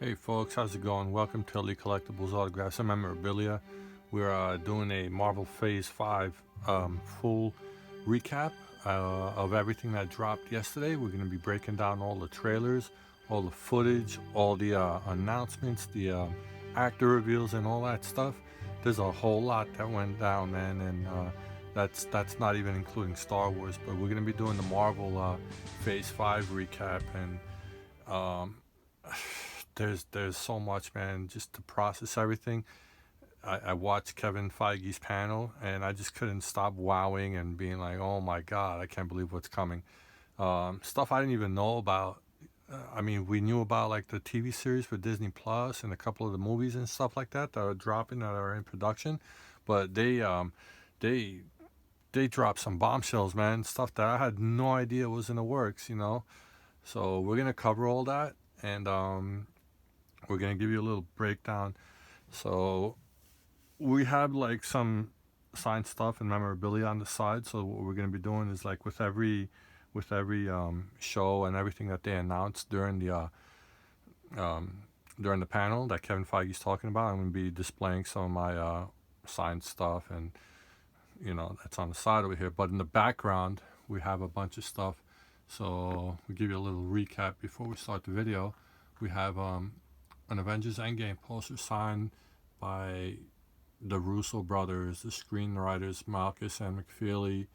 Hey folks, how's it going? Welcome to Elite Collectibles Autographs and Memorabilia. We're doing a Marvel Phase 5 full recap of everything that dropped yesterday. We're going to be breaking down all the trailers, all the footage, all the announcements, the actor reveals and all that stuff. There's a whole lot that went down, man, and that's not even including Star Wars. But we're going to be doing the Marvel Phase 5 recap, and there's so much, man, just to process everything. I watched Kevin Feige's panel, and I just couldn't stop wowing and being like, oh my god, I can't believe what's coming. Stuff I didn't even know about. I mean, we knew about like the TV series for Disney Plus and a couple of the movies and stuff like that are dropping, that are in production, but they they dropped some bombshells, man, stuff that I had no idea was in the works. So we're gonna cover all that, and we're gonna give you a little breakdown. So we have like some signed stuff and memorabilia on the side. So what we're gonna be doing is like with every show and everything that they announced during the panel that Kevin Feige's talking about, I'm gonna be displaying some of my signed stuff, and that's on the side over here. But in the background, we have a bunch of stuff. So we give you a little recap before we start the video. We have an Avengers Endgame poster signed by the Russo brothers, the screenwriters Malkus and McFeely.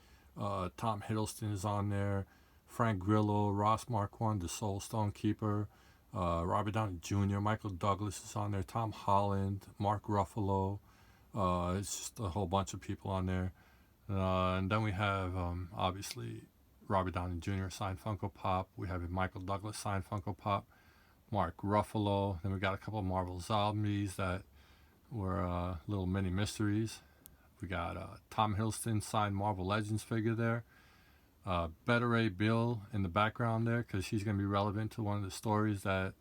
Tom Hiddleston is on there. Frank Grillo, Ross Marquand, the Soul Stone Keeper. Robert Downey Jr., Michael Douglas is on there. Tom Holland, Mark Ruffalo. It's just a whole bunch of people on there. And then we have, obviously, Robert Downey Jr. signed Funko Pop. We have a Michael Douglas signed Funko Pop. Mark Ruffalo. Then we got a couple of Marvel Zombies that were little mini mysteries. We got Tom Hiddleston signed Marvel Legends figure there. Beta Ray Bill in the background there, because she's going to be relevant to one of the stories that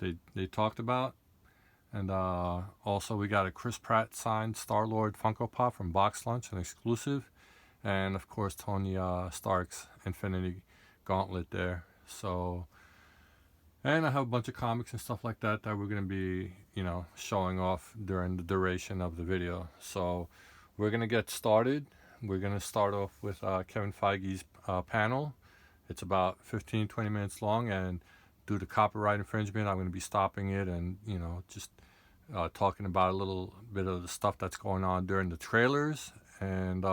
they talked about. And also we got a Chris Pratt signed Star-Lord Funko Pop from Box Lunch, an exclusive. And of course Tony Stark's Infinity Gauntlet there. And I have a bunch of comics and stuff like that we're going to be, showing off during the duration of the video. So we're going to get started. We're going to start off with Kevin Feige's panel. It's about 15-20 minutes long, and due to copyright infringement, I'm going to be stopping it and, just talking about a little bit of the stuff that's going on during the trailers. And,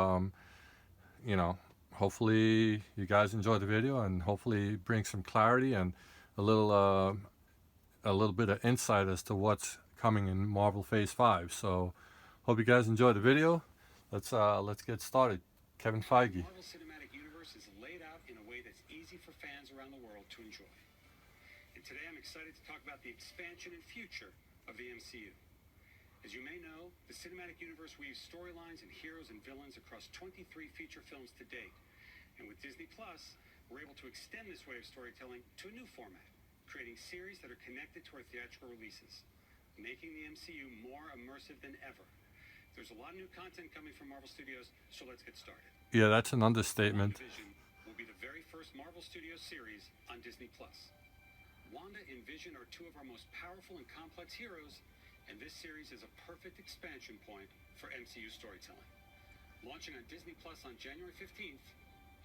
hopefully you guys enjoy the video, and hopefully bring some clarity and a little bit of insight as to what's coming in Marvel Phase 5. So hope you guys enjoy the video. Let's get started. Kevin Feige. The Marvel Cinematic Universe is laid out in a way that's easy for fans around the world to enjoy. And today I'm excited to talk about the expansion and future of the MCU. As you may know, the Cinematic Universe weaves storylines and heroes and villains across 23 feature films to date. And with Disney Plus, we're able to extend this way of storytelling to a new format, creating series that are connected to our theatrical releases, making the MCU more immersive than ever. There's a lot of new content coming from Marvel Studios, so let's get started. Yeah, that's an understatement. WandaVision will be the very first Marvel Studios series on Disney Plus. Wanda and Vision are two of our most powerful and complex heroes, and this series is a perfect expansion point for MCU storytelling. Launching on Disney Plus on January 15th,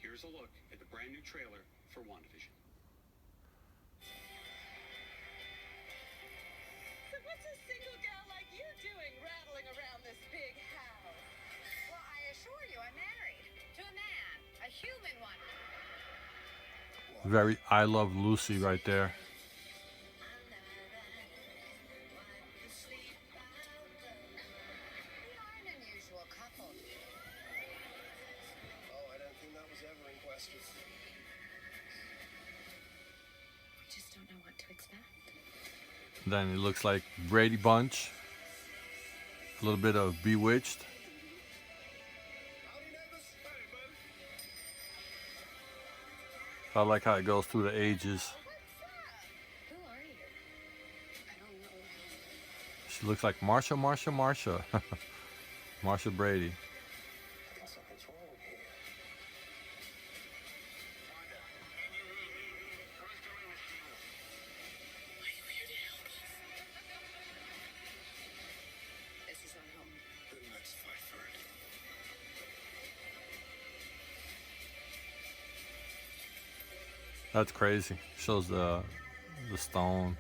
here's a look at the brand new trailer for WandaVision. So what's a single gal like you doing rattling around this big house? Well, I assure you, I'm married to a man, a human one. Very I Love Lucy right there. We are an unusual couple. Oh, I don't think that was ever in question. We just don't know what to expect. Then it looks like Brady Bunch. A little bit of Bewitched. Howdy, neighbors. Howdy, baby. I like how it goes through the ages. Who are you? I don't know. She looks like Marsha. Marsha Brady. I think something's wrong here. Wanda. Who's coming with you? Are you here to help us? That's crazy. Shows the stone.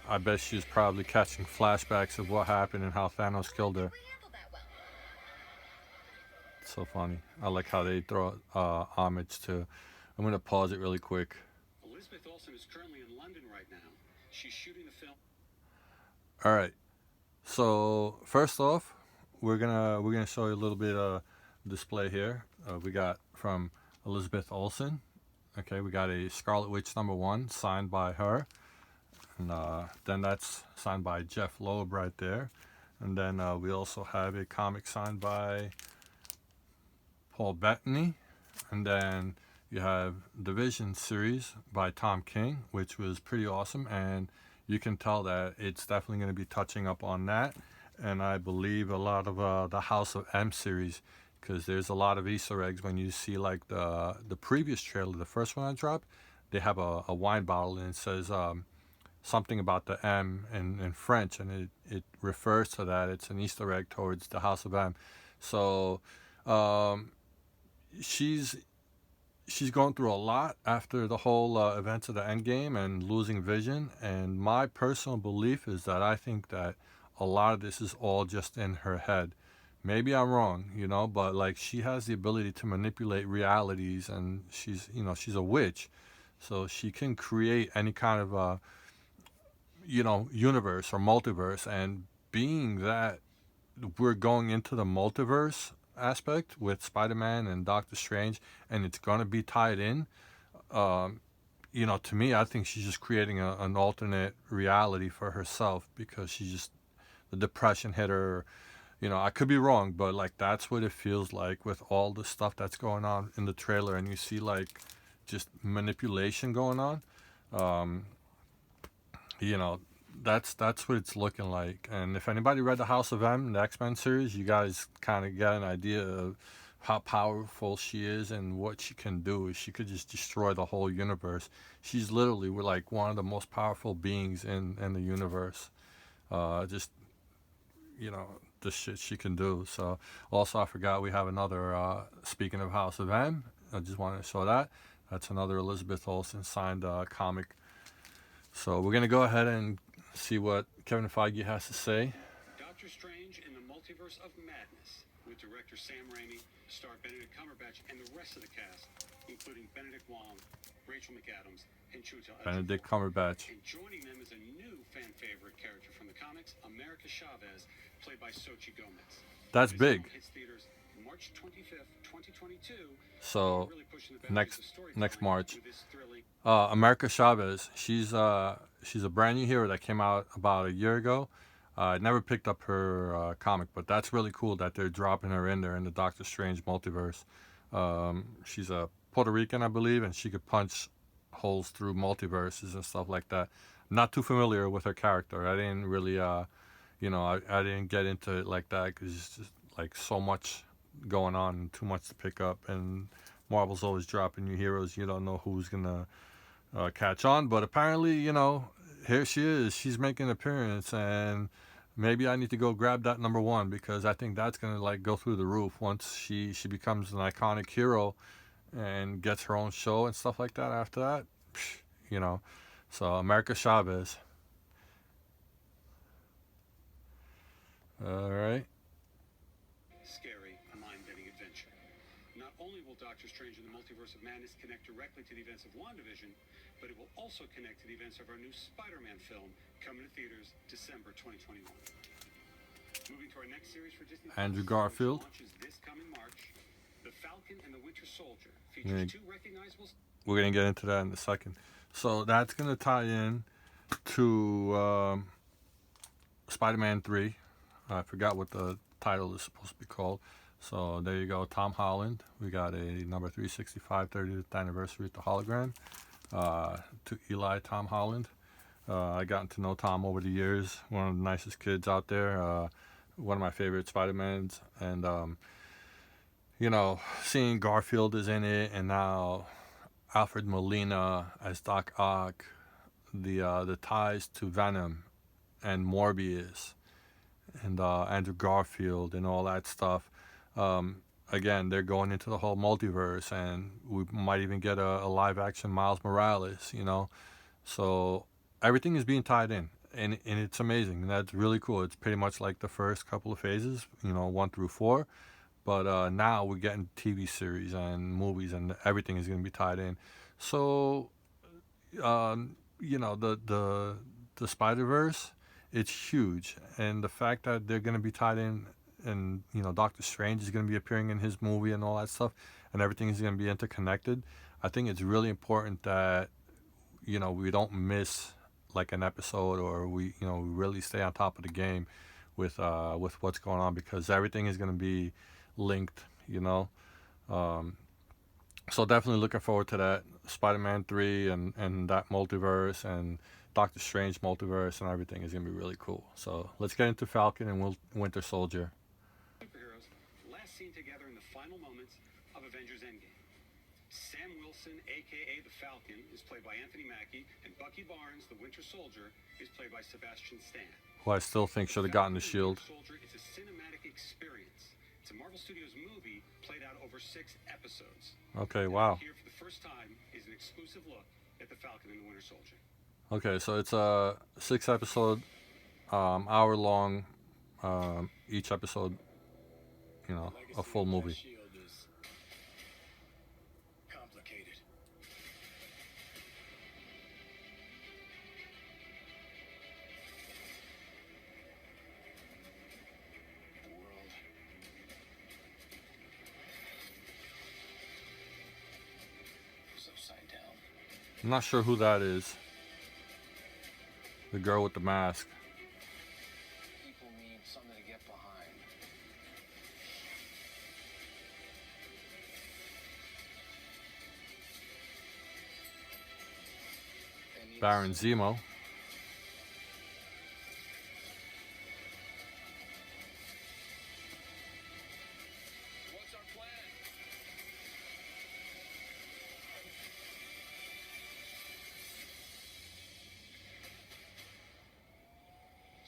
I bet she's probably catching flashbacks of what happened and how Thanos killed her. We handled that well. It's so funny. I like how they throw homage to. I'm gonna pause it really quick. Elizabeth Olsen is currently in London right now. She's shooting the film. All right. So first off, we're gonna show you a little bit of display here. We got from Elizabeth Olsen. Okay, we got a Scarlet Witch #1 signed by her, and then that's signed by Jeff Loeb right there, and then we also have a comic signed by Paul Bettany, and then you have the Vision series by Tom King, which was pretty awesome, and you can tell that it's definitely going to be touching up on that, and I believe a lot of the House of M series, because there's a lot of Easter eggs when you see like the previous trailer, the first one I dropped. They have a wine bottle and it says something about the M in French, and it refers to that. It's an Easter egg towards the House of M. So she's going through a lot after the whole events of the Endgame and losing Vision. And my personal belief is that I think that a lot of this is all just in her head. Maybe I'm wrong, but like she has the ability to manipulate realities, and she's a witch, so she can create any kind of universe or multiverse. And being that we're going into the multiverse aspect with Spider-Man and Doctor Strange, and it's going to be tied in, to me, I think she's just creating an alternate reality for herself, because the depression hit her. I could be wrong, but like that's what it feels like with all the stuff that's going on in the trailer, and you see like just manipulation going on. That's what it's looking like. And if anybody read the House of M, the X-Men series, you guys kind of get an idea of how powerful she is and what she can do. She could just destroy the whole universe. She's literally like one of the most powerful beings in the universe. The shit she can do. So also, I forgot we have another, speaking of House of M, I just wanted to show that. That's another Elizabeth Olsen signed comic. So we're going to go ahead and see what Kevin Feige has to say. Doctor Strange in the Multiverse of Madness, with director Sam Raimi, star Benedict Cumberbatch, and the rest of the cast, including Benedict Wong, Rachel McAdams, and Chiwetel Ejiofor. Benedict Cumberbatch. And joining them is a new fan favorite character from the comics, America Chavez, played by Xochitl Gomez. That's big. Hits theaters March 25th, 2022. So Really next March. America Chavez, she's a brand new hero that came out about a year ago. I never picked up her comic, but that's really cool that they're dropping her in there in the Doctor Strange multiverse. She's a Puerto Rican, I believe, and she could punch holes through multiverses and stuff like that. I'm not too familiar with her character. I didn't really, I didn't get into it like that, because it's just like so much going on and too much to pick up. And Marvel's always dropping new heroes. You don't know who's gonna catch on, but apparently, here she is. She's making an appearance, and maybe I need to go grab that #1, because I think that's gonna like go through the roof once she becomes an iconic hero and gets her own show and stuff like that after that. So America Chavez. All right. Scary, mind-bending adventure. Not only will Doctor Strange in the Multiverse of Madness connect directly to the events of WandaVision, but it will also connect to the events of our new Spider-Man film, coming to theaters December 2021. Moving to our next series for Disney+, Andrew Garfield. Launches this coming March. The Falcon and the Winter Soldier features two recognizable... We're going to get into that in a second. So that's going to tie in to Spider-Man 3. I forgot what the title is supposed to be called. So there you go, Tom Holland. We got a number 365 30th anniversary at the hologram. To Eli, Tom Holland. I gotten to know Tom over the years. One of the nicest kids out there. One of my favorite Spider-Mans. And, seeing Garfield is in it, and now Alfred Molina as Doc Ock. The ties to Venom and Morbius and Andrew Garfield and all that stuff. again, they're going into the whole multiverse, and we might even get a live action Miles Morales, you know. So everything is being tied in, and it's amazing. And that's really cool. It's pretty much like the first couple of phases, you know, 1 through 4. But now we're getting TV series and movies, and everything is going to be tied in. So, you know, the Spider Verse, it's huge, and the fact that they're going to be tied in, and you know, Doctor Strange is going to be appearing in his movie and all that stuff, and everything is going to be interconnected. I think it's really important that, you know, we don't miss like an episode, or we, you know, we really stay on top of the game with what's going on, because everything is going to be linked, you know. Um, so definitely looking forward to that Spider-Man 3 and that multiverse, and Doctor Strange multiverse, and everything is going to be really cool. So let's get into Falcon and Winter Soldier. Superheroes last seen together in the final moments of Avengers Endgame. Sam Wilson, aka the Falcon, is played by Anthony Mackie, and Bucky Barnes, the Winter Soldier, is played by Sebastian Stan. Who I still think should have gotten the shield. Winter Soldier is a cinematic experience. It's a Marvel Studios movie played out over 6 episodes. Okay, And wow. here for the first time is an exclusive look at the Falcon and the Winter Soldier. Okay, so it's a 6 episode, hour long, each episode, you know, a full movie. Shield is complicated. The world is upside down. I'm not sure who that is. The girl with the mask. People need something to get behind. They need Baron Zemo. What's our plan?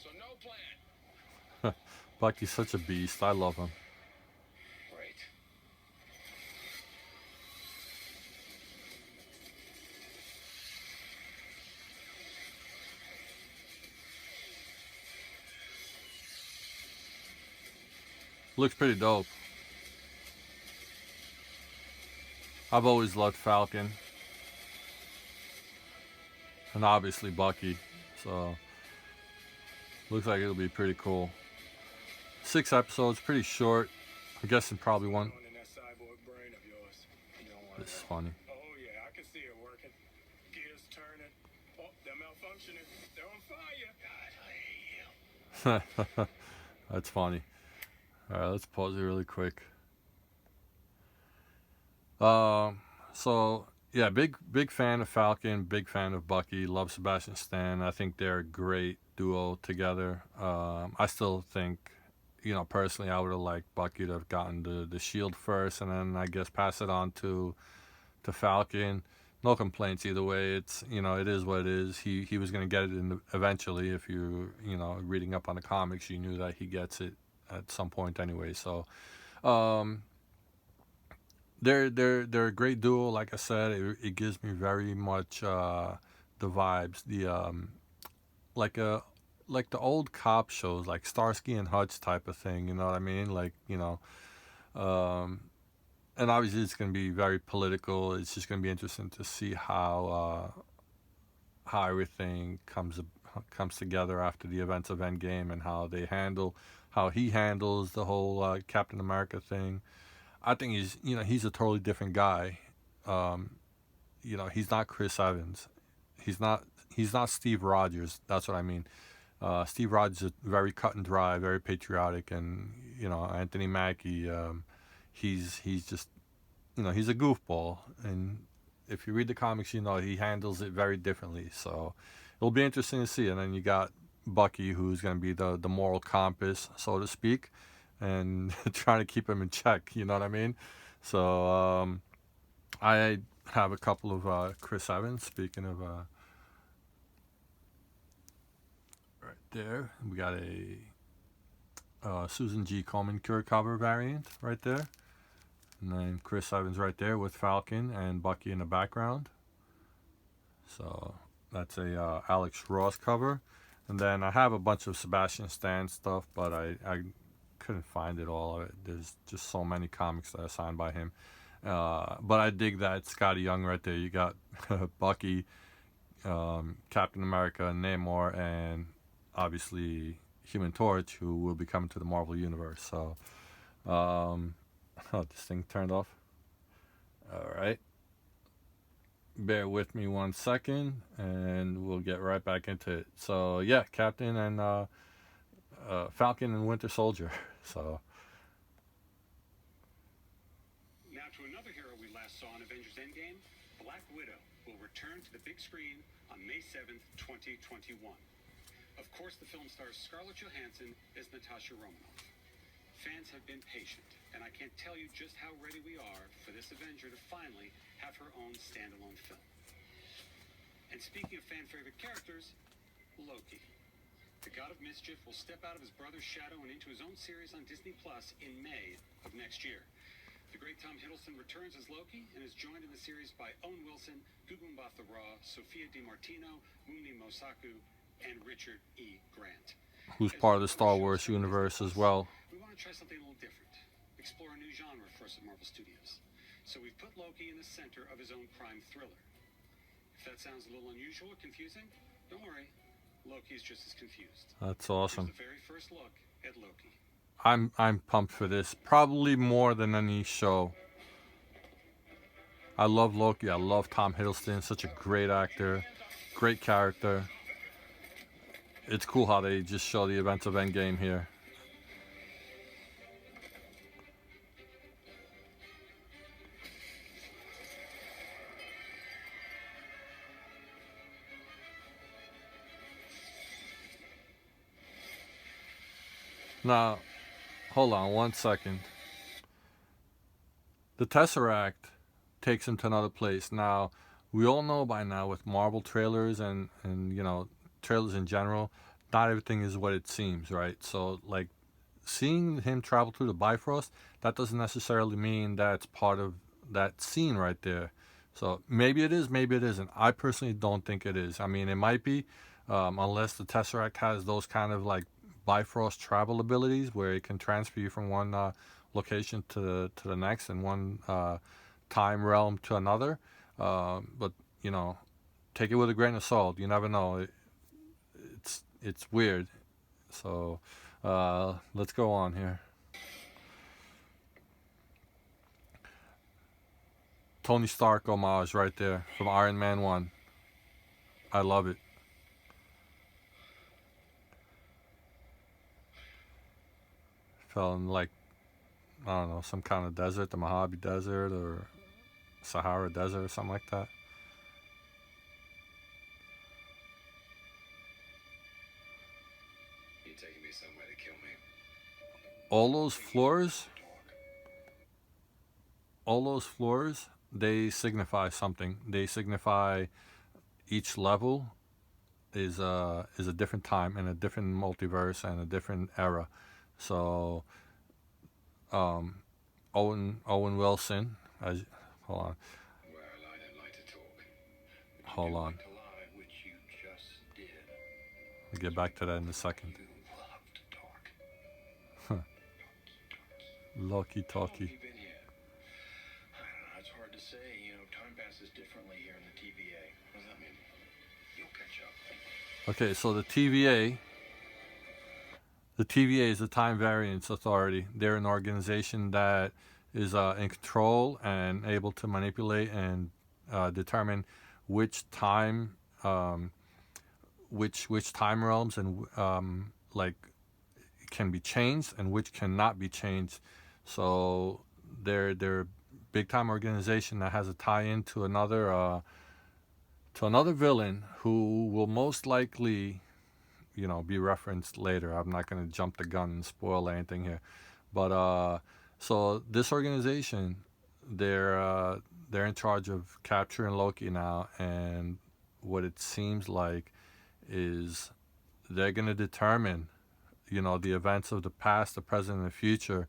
So no plan. Bucky's such a beast. I love him. Great. Looks pretty dope. I've always loved Falcon. And obviously Bucky. So looks like it'll be pretty cool. 6 episodes, pretty short. I'm guessing probably one. Going in that cyborg brain of yours. You don't want This is that. funny. Oh yeah, I can see it working. Gears turning. Oh, they're malfunctioning. They're on fire. God, I hate you. That's funny. All right, let's pause it really quick. So yeah, big fan of Falcon, big fan of Bucky. Love Sebastian Stan. I think they're a great duo together. I still think, you know, personally, I would have liked Bucky to have gotten the shield first, and then I guess pass it on to Falcon. No complaints either way. It's, you know, it is what it is. He was gonna get it eventually. If you know, reading up on the comics, you knew that he gets it at some point anyway. So they're a great duo. Like I said, it gives me very much the vibes, like the old cop shows, like Starsky and Hutch type of thing. You know what I mean? Like, you know, and obviously it's going to be very political. It's just going to be interesting to see how everything comes together after the events of Endgame, and how he handles the whole Captain America thing. I think he's a totally different guy. You know, he's not Chris Evans. He's not Steve Rogers. That's what I mean. Steve Rogers is very cut and dry, very patriotic, and you know, Anthony Mackie, he's just, you know, he's a goofball, and if you read the comics, you know he handles it very differently. So it'll be interesting to see. And then you got Bucky, who's going to be the moral compass, so to speak, and trying to keep him in check. You know what I mean? So I have a couple of Chris Evans. Speaking of right there, we got a Susan G. Komen cure cover variant right there. And then Chris Evans right there with Falcon and Bucky in the background. So that's a Alex Ross cover. And then I have a bunch of Sebastian Stan stuff, but I couldn't find it all. There's just so many comics that are signed by him. But I dig that Scotty Young right there. You got Bucky, Captain America, Namor, and obviously Human Torch, who will be coming to the Marvel Universe. So, this thing turned off. All right. Bear with me 1 second, and we'll get right back into it. So, yeah, Captain and Falcon and Winter Soldier. So. Now to another hero we last saw in Avengers Endgame, Black Widow will return to the big screen on May 7th, 2021. Of course, the film stars Scarlett Johansson as Natasha Romanoff. Fans have been patient, and I can't tell you just how ready we are for this Avenger to finally have her own standalone film. And speaking of fan-favorite characters, Loki. The god of mischief will step out of his brother's shadow and into his own series on Disney Plus in May of next year. The great Tom Hiddleston returns as Loki and is joined in the series by Owen Wilson, Gugu Mbatha-Raw, Sophia DiMartino, Mumi Mosaku, and Richard E. Grant. Who's part of the Star Wars universe as well. We want to try something a little different, explore a new genre for us at Marvel Studios. So we've put Loki in the center of his own crime thriller. If that sounds a little unusual or confusing, don't worry, Loki's just as confused. That's awesome. Here's the very first look at Loki. I'm pumped for this, probably more than any show. I love Loki. I love Tom Hiddleston, such a great actor, great character. It's cool how they just show the events of Endgame here. Now, hold on 1 second. The Tesseract takes him to another place. Now, we all know by now with Marvel trailers and trailers in general, not everything is what it seems, right? So, like, seeing him travel through the Bifrost, that doesn't necessarily mean that it's part of that scene right there. So, maybe it is, maybe it isn't. I personally don't think it is. I mean, it might be, unless the Tesseract has those kind of, like, Bifrost travel abilities where it can transfer you from one location to the next and one time realm to another. But, take it with a grain of salt. You never know. It's weird. So let's go on here. Tony Stark homage right there from Iron Man 1. I love it. Fell in, like, I don't know, some kind of desert, the Mojave Desert or Sahara Desert or something like that. You're taking me somewhere to kill me. All those floors, they signify something. They signify each level is a different time and a different multiverse and a different era. So, Owen Wilson, hold on. Well, I don't like to talk. Hold on. To lie, which you just did. We'll get back to that in a second. You love to talk. Loki How long have talkie. you been here? I don't know. It's hard to say. Time passes differently here in the TVA. What does that mean? You'll catch up. Okay, so the TVA is the Time Variance Authority. They're an organization that is in control and able to manipulate and determine which time, which time realms and can be changed and which cannot be changed. So they're a big time organization that has a tie-in to another villain who will most likely be referenced later. I'm not going to jump the gun and spoil anything here, but so this organization, they're in charge of capturing Loki now, and what it seems like is they're going to determine the events of the past, the present, and the future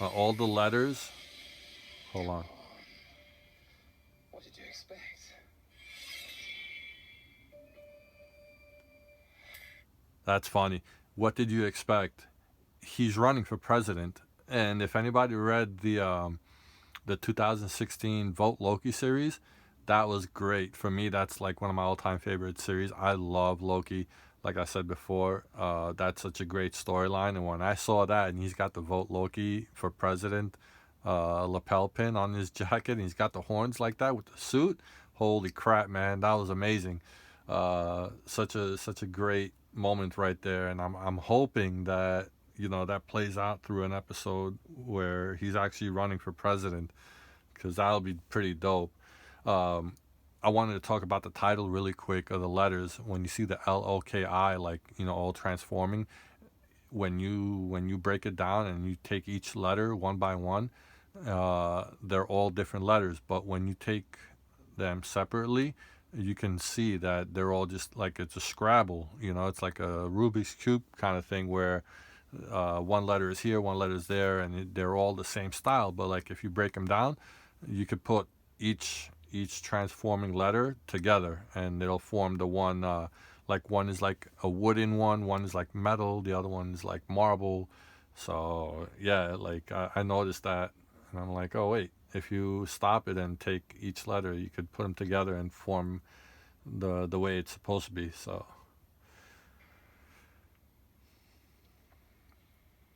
All the letters. Hold on. What did you expect? That's funny. What did you expect? He's running for president, and if anybody read the 2016 Vote Loki series, that was great. For me, that's like one of my all-time favorite series. I love Loki. Like I said before, that's such a great storyline. And when I saw that, and he's got the Vote Loki for president lapel pin on his jacket, and he's got the horns like that with the suit. Holy crap, man, that was amazing. Such a great moment right there, and I'm hoping that that plays out through an episode where he's actually running for president, because that'll be pretty dope. Um, I wanted to talk about the title really quick of the letters. When you see the LOKI, like all transforming, when you break it down and you take each letter one by one, they're all different letters. But when you take them separately, you can see that they're all just like it's a Scrabble. It's like a Rubik's Cube kind of thing where one letter is here, one letter is there, and they're all the same style. But like if you break them down, you could put each transforming letter together, and it'll form the one. Like one is like a wooden one is like metal, the other one is like marble. So yeah, like I noticed that, and I'm like, oh wait, if you stop it and take each letter, you could put them together and form the way it's supposed to be. So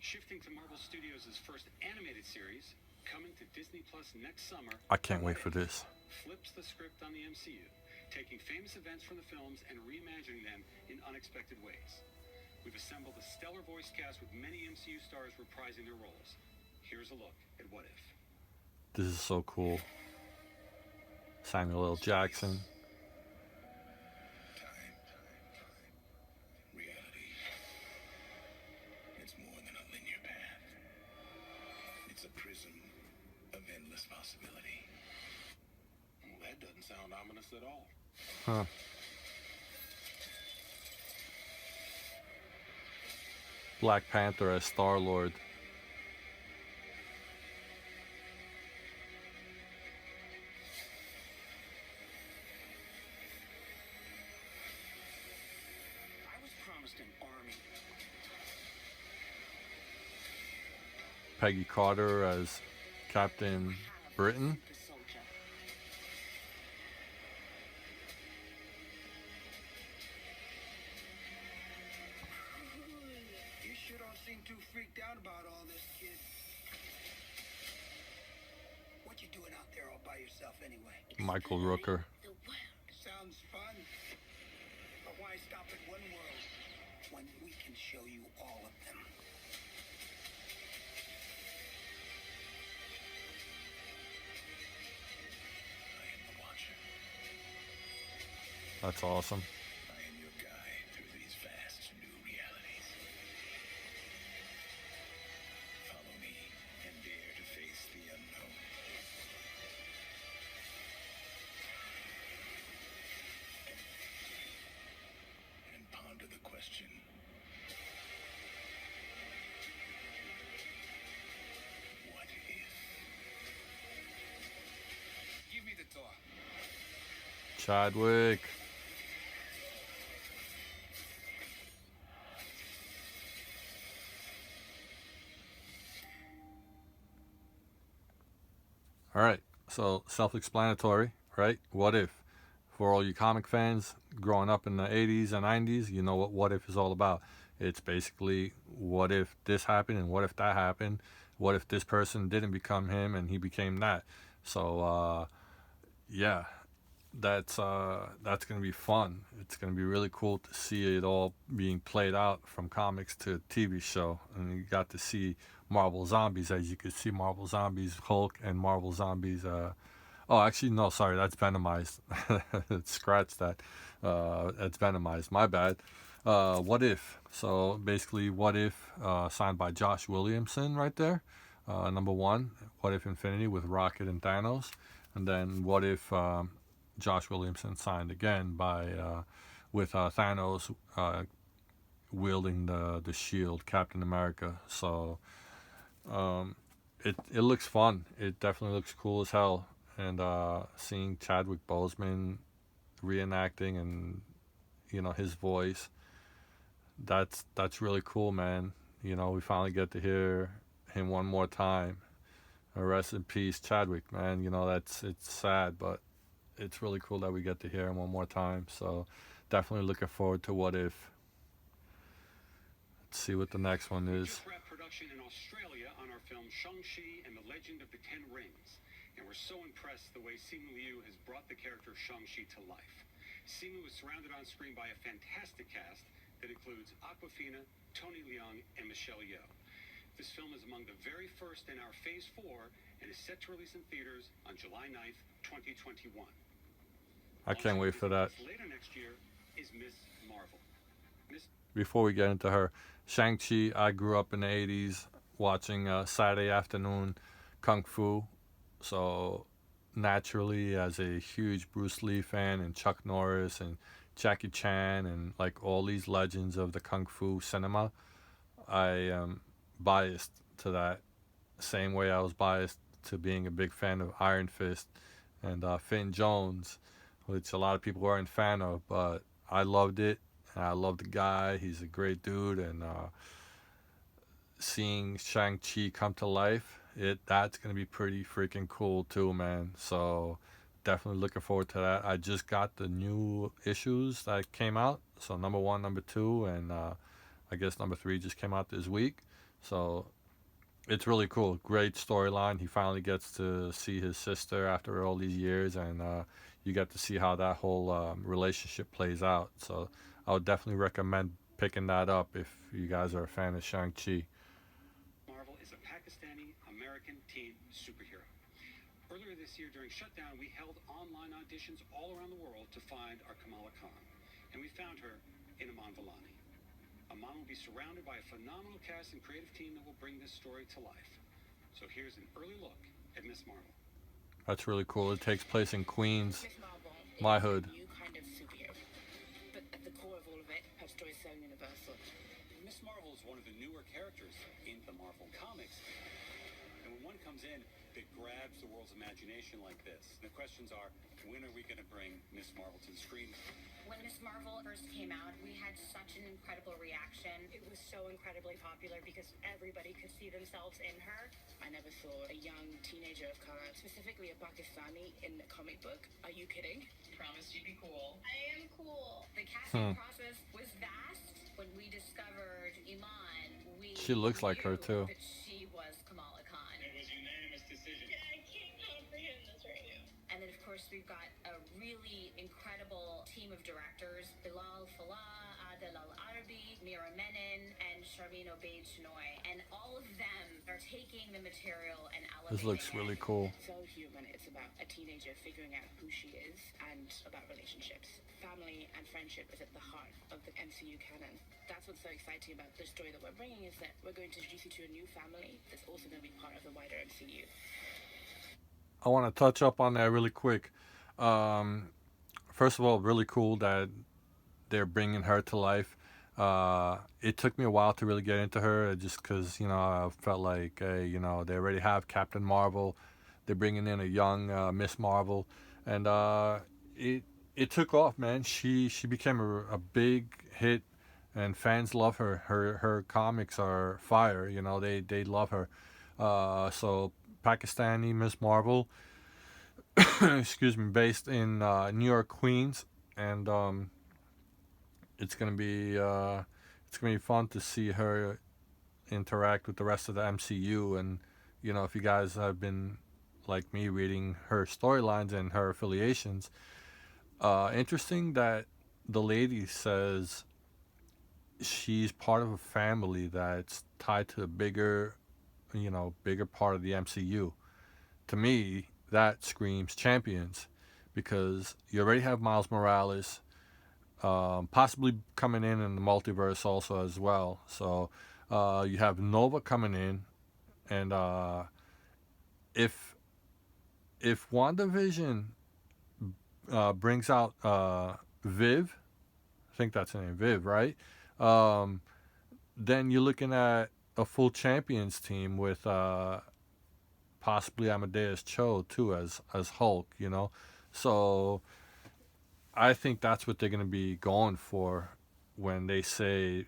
Shifting to Marvel Studios' first animated series, coming to Disney Plus next summer. I can't wait for this. Flips the script on the MCU, taking famous events from the films and reimagining them in unexpected ways. We've assembled a stellar voice cast with many MCU stars reprising their roles. Here's a look at What If. This is so cool. Samuel L. Jackson. Time. Reality. It's more than a linear path. It's a prism of endless possibility. Well, that doesn't sound ominous at all. Huh. Black Panther as Star-Lord. I was promised an army. Peggy Carter as Captain Britain. The soldier. You sure don't seem too freaked out about all this, kid. What you doing out there all by yourself anyway? Michael Rooker. The world. Sounds fun. But why stop at one world when we can show you all of them? I am the Watcher. That's awesome. I am your guide through these vast new realities. Follow me and dare to face the unknown. And ponder the question. What if? Give me the Thor. Chadwick. All right, so self-explanatory, right? What if? For all you comic fans growing up in the 80s and 90s, you know what if is all about. It's basically what if this happened and what if that happened? What if this person didn't become him and he became that? So, yeah, that's going to be fun. It's going to be really cool to see it all being played out from comics to TV show. And you got to see Marvel Zombies, as you could see Marvel Zombies Hulk and Marvel Zombies oh, actually, no, sorry, that's Venomized. Scratch that. That's Venomized. My bad. What If? So basically, What If, signed by Josh Williamson right there. Number one, What If Infinity with Rocket and Thanos. And then What If Josh Williamson signed again with Thanos wielding the shield, Captain America. So it looks fun. It definitely looks cool as hell. And seeing Chadwick Boseman reenacting and his voice, that's really cool, man. We finally get to hear him one more time. Rest in peace, Chadwick, man. It's sad, but it's really cool that we get to hear him one more time. So definitely looking forward to What If. Let's see what the next one We is. just wrapped production in Australia on our film Shang-Chi and the Legend of the Ten Rings. And we're so impressed the way Simu Liu has brought the character Shang-Chi to life. Simu is surrounded on screen by a fantastic cast that includes Awkwafina, Tony Leung, and Michelle Yeoh. This film is among the very first in our Phase 4 and is set to release in theaters on July 9th, 2021. I can't wait for that. Later next year is Miss Marvel. Before we get into her, Shang-Chi, I grew up in the 80s watching Saturday afternoon Kung Fu. So naturally, as a huge Bruce Lee fan and Chuck Norris and Jackie Chan and like all these legends of the Kung Fu cinema, I am biased to that. Same way I was biased to being a big fan of Iron Fist and Finn Jones, which a lot of people weren't a fan of, but I loved it. And I love the guy. He's a great dude, and seeing Shang-Chi come to life, that's gonna be pretty freaking cool too, man. So definitely looking forward to that. I just got the new issues that came out. So number 1, number 2, and I guess number 3 just came out this week. So it's really cool. Great storyline. He finally gets to see his sister after all these years, and you get to see how that whole relationship plays out. So I would definitely recommend picking that up if you guys are a fan of Shang-Chi. Marvel is a Pakistani-American teen superhero. Earlier this year during shutdown, we held online auditions all around the world to find our Kamala Khan. And we found her in Aman Vellani. Aman will be surrounded by a phenomenal cast and creative team that will bring this story to life. So here's an early look at Miss Marvel. That's really cool. It takes place in Queens, Miss Marvel my is hood. a new kind of superhero, but at the core of all of it, her story is so universal. Miss Marvel is one of the newer characters in the Marvel comics. And when one comes in that grabs the world's imagination like this, the questions are, when are we going to bring Miss Marvel to the screen? When Miss Marvel first came out, we had such an incredible reaction. It was so incredibly popular because everybody could see themselves in her. I never saw a young teenager of color, specifically a Pakistani, in a comic book. Are you kidding? Promise you'd be cool. I am cool. The casting process was vast. When we discovered Iman, we She looks like her, knew too. that she was Kamala Khan. It was a unanimous decision. I can't comprehend this right now. And then, of course, we've got a really incredible team of directors. Bilal Fallah, Adel Al-Arabi, Mira Menon, and Sharmeen Obaid-Chinoy. And all of them are taking the material and elevating This looks it. really cool. So human. It's about a teenager figuring out who she is and about relationships. Family and friendship is at the heart of the MCU canon. That's what's so exciting about the story that we're bringing, is that we're going to introduce you to a new family that's also going to be part of the wider MCU. I want to touch up on that really quick. First of all, really cool that they're bringing her to life. It took me a while to really get into her, just because I felt like they already have Captain Marvel. They're bringing in a young Miss Marvel, and it took off, man. She became a big hit, and fans love her. Her comics are fire. They love her. So Pakistani Miss Marvel, excuse me, based in New York, Queens, and it's gonna be fun to see her interact with the rest of the MCU. And if you guys have been like me reading her storylines and her affiliations, interesting that the lady says she's part of a family that's tied to a bigger part of the MCU. To me, that screams Champions, because you already have Miles Morales, possibly coming in the multiverse also as well. So you have Nova coming in, and if WandaVision brings out Viv, I think that's her name, Viv, right? Then you're looking at a full Champions team with possibly Amadeus Cho too as Hulk, you know. So I think that's what they're gonna be going for when they say,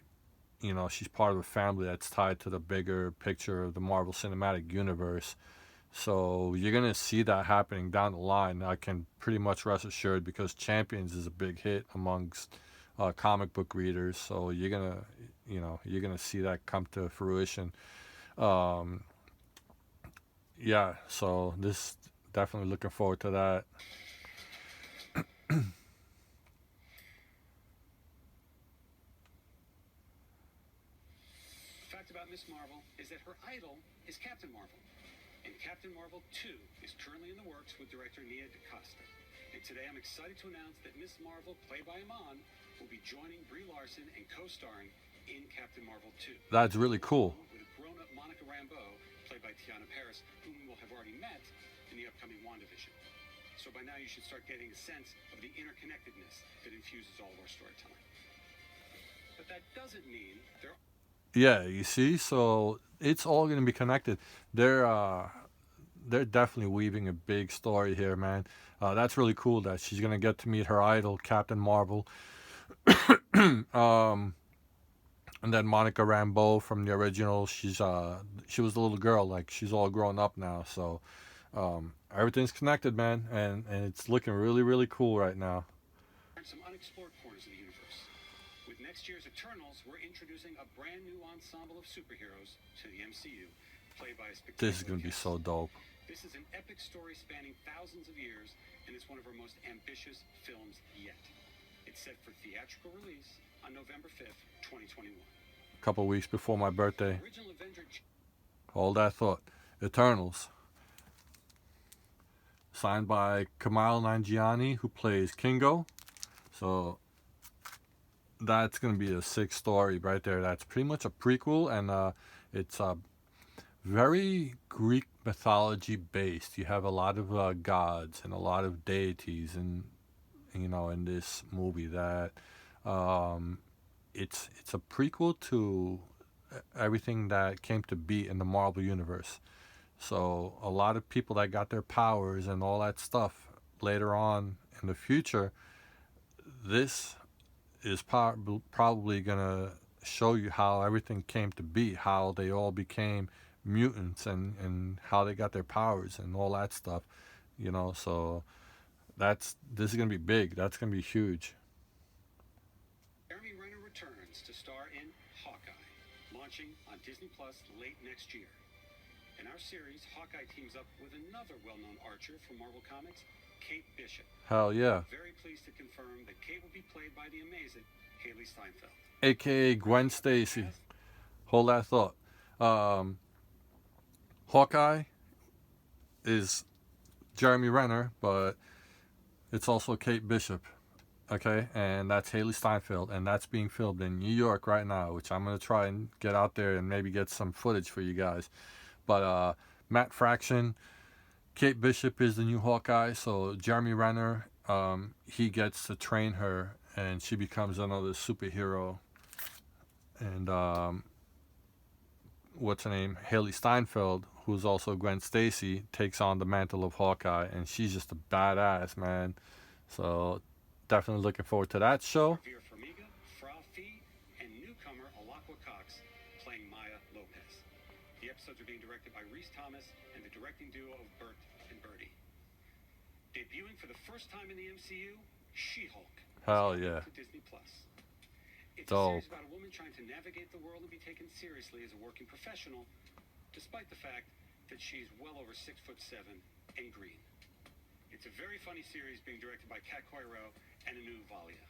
you know, she's part of a family that's tied to the bigger picture of the Marvel Cinematic Universe. So you're gonna see that happening down the line. I can pretty much rest assured because Champions is a big hit amongst comic book readers. So you're gonna see that come to fruition. Um, yeah. So this definitely looking forward to that. Fact about Miss Marvel is that her idol is Captain Marvel. And Captain Marvel 2 is currently in the works with director Nia DaCosta. And today I'm excited to announce that Miss Marvel, played by Iman, will be joining Brie Larson and co-starring in Captain Marvel 2. That's really cool. With a grown-up Monica Rambeau, played by Tiana Paris, whom we will have already met in the upcoming WandaVision. So by now you should start getting a sense of the interconnectedness that infuses all of our storytelling. But that doesn't mean there are... Yeah, you see, so it's all gonna be connected. They're definitely weaving a big story here, man. That's really cool that she's gonna get to meet her idol, Captain Marvel, and then Monica Rambeau from the original. She was the little girl, like she's all grown up now. So everything's connected, man, and it's looking really really cool right now. some unexplored corners of the universe. With next year's Eternals, we're introducing a brand new ensemble of superheroes to the MCU, played by a spectacular This is gonna be cast. so dope. This is an epic story spanning thousands of years, and it's one of our most ambitious films yet. It's set for theatrical release on November 5th, 2021. A couple weeks before my birthday. Original Avenger Hold that thought. Eternals. Signed by Kamal Nanjiani, who plays Kingo. So that's gonna be a sick story right there. That's pretty much a prequel, and it's very Greek mythology based. You have a lot of gods and a lot of deities, and in this movie that it's a prequel to everything that came to be in the Marvel universe. So a lot of people that got their powers and all that stuff later on in the future, this is probably gonna show you how everything came to be, how they all became mutants, and how they got their powers and all that stuff. So this is gonna be big. That's gonna be huge. Jeremy Renner returns to star in Hawkeye, launching on Disney Plus late next year. In our series, Hawkeye teams up with another well-known archer from Marvel Comics, Kate Bishop. Hell yeah. Very pleased to confirm that Kate will be played by the amazing Haley Steinfeld. AKA Gwen Stacy. Hold that thought. Hawkeye is Jeremy Renner, but it's also Kate Bishop. Okay, and that's Haley Steinfeld, and that's being filmed in New York right now, which I'm gonna try and get out there and maybe get some footage for you guys. But Matt Fraction, Kate Bishop is the new Hawkeye, so Jeremy Renner, he gets to train her, and she becomes another superhero. And what's her name? Haley Steinfeld, who's also Gwen Stacy, takes on the mantle of Hawkeye, and she's just a badass, man. So definitely looking forward to that show. Vera Farmiga, Fra Fee, and newcomer Alakwa Cox playing Maya Lopez. The episodes are being directed by Rhys Thomas and the directing duo of Bert and Birdie. Debuting for the first time in the MCU, She-Hulk. Hell yeah. To Disney Plus. It's Dope. a series about a woman trying to navigate the world and be taken seriously as a working professional, despite the fact that she's well over 6'7" and green. It's a very funny series being directed by Kat Coiro and Anu Valia.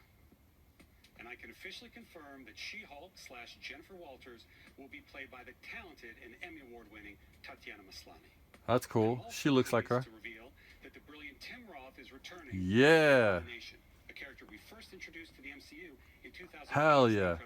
And I can officially confirm that She-Hulk / Jennifer Walters will be played by the talented and Emmy Award-winning Tatiana Maslany. That's cool. She looks like her. To reveal that the brilliant Tim Roth is returning. Yeah. To the Nation, a character we first introduced to the MCU in 2000. Hell yeah.